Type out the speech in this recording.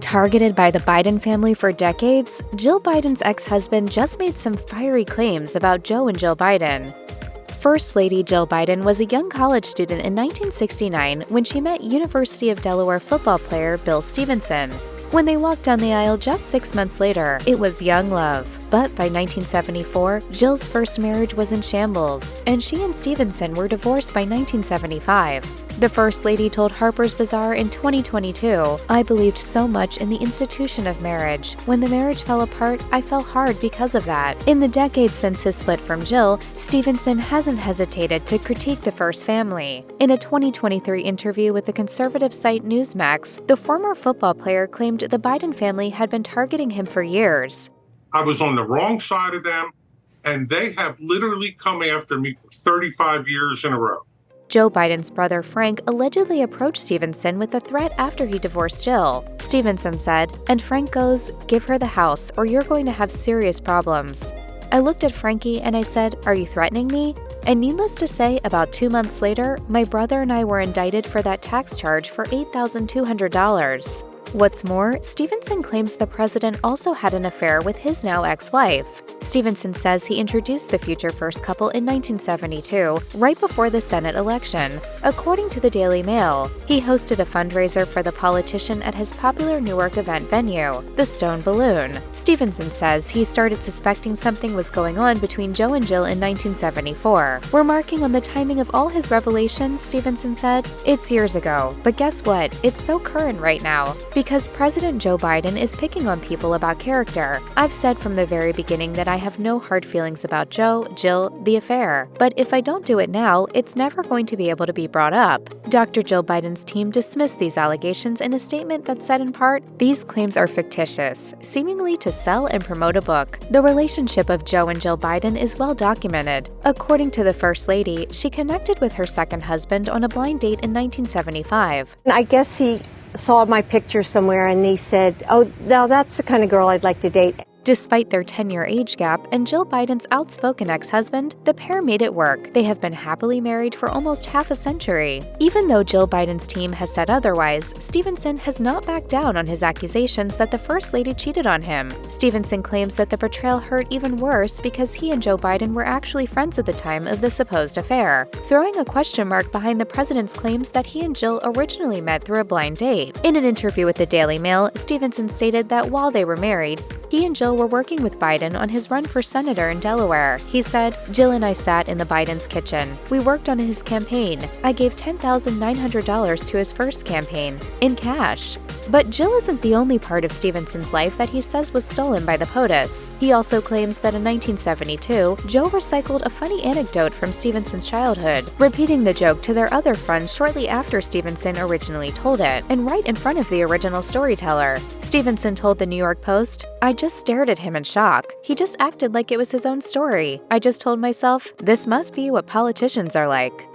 Targeted by the Biden family for decades, Jill Biden's ex-husband just made some fiery claims about Joe and Jill Biden. First Lady Jill Biden was a young college student in 1969 when she met University of Delaware football player Bill Stevenson. When they walked down the aisle just 6 months later, it was young love. But by 1974, Jill's first marriage was in shambles, and she and Stevenson were divorced by 1975. The First Lady told Harper's Bazaar in 2022, "I believed so much in the institution of marriage. When the marriage fell apart, I fell hard because of that." In the decades since his split from Jill, Stevenson hasn't hesitated to critique the First family. In a 2023 interview with the conservative site Newsmax, the former football player claimed the Biden family had been targeting him for years. I was on the wrong side of them, and they have literally come after me for 35 years in a row. Joe Biden's brother Frank allegedly approached Stevenson with a threat after he divorced Jill. Stevenson said, and Frank goes, "Give her the house or you're going to have serious problems." I looked at Frankie and I said, "Are you threatening me?" And needless to say, about 2 months later, my brother and I were indicted for that tax charge for $8,200. What's more, Stevenson claims the president also had an affair with his now ex-wife. Stevenson says he introduced the future first couple in 1972, right before the Senate election. According to the Daily Mail, he hosted a fundraiser for the politician at his popular Newark event venue, the Stone Balloon. Stevenson says he started suspecting something was going on between Joe and Jill in 1974. "We're marking on the timing of all his revelations," Stevenson said. "It's years ago, but guess what? It's so current right now. Because President Joe Biden is picking on people about character. I've said from the very beginning that I have no hard feelings about Joe, Jill, the affair. But if I don't do it now, it's never going to be able to be brought up." Dr. Jill Biden's team dismissed these allegations in a statement that said in part, "These claims are fictitious, seemingly to sell and promote a book." The relationship of Joe and Jill Biden is well documented. According to the First Lady, she connected with her second husband on a blind date in 1975. I guess he saw my picture somewhere and he said, "Oh, now that's the kind of girl I'd like to date." Despite their 10-year age gap and Jill Biden's outspoken ex-husband, the pair made it work. They have been happily married for almost half a century. Even though Jill Biden's team has said otherwise, Stevenson has not backed down on his accusations that the First Lady cheated on him. Stevenson claims that the betrayal hurt even worse because he and Joe Biden were actually friends at the time of the supposed affair, throwing a question mark behind the president's claims that he and Jill originally met through a blind date. In an interview with the Daily Mail, Stevenson stated that while they were married, he and Jill were working with Biden on his run for senator in Delaware. He said, "Jill and I sat in the Biden's kitchen. We worked on his campaign. I gave $10,900 to his first campaign, in cash." But Jill isn't the only part of Stevenson's life that he says was stolen by the POTUS. He also claims that in 1972, Joe recycled a funny anecdote from Stevenson's childhood, repeating the joke to their other friends shortly after Stevenson originally told it, and right in front of the original storyteller. Stevenson told the New York Post, "I just stared at him in shock. He just acted like it was his own story. I just told myself, this must be what politicians are like."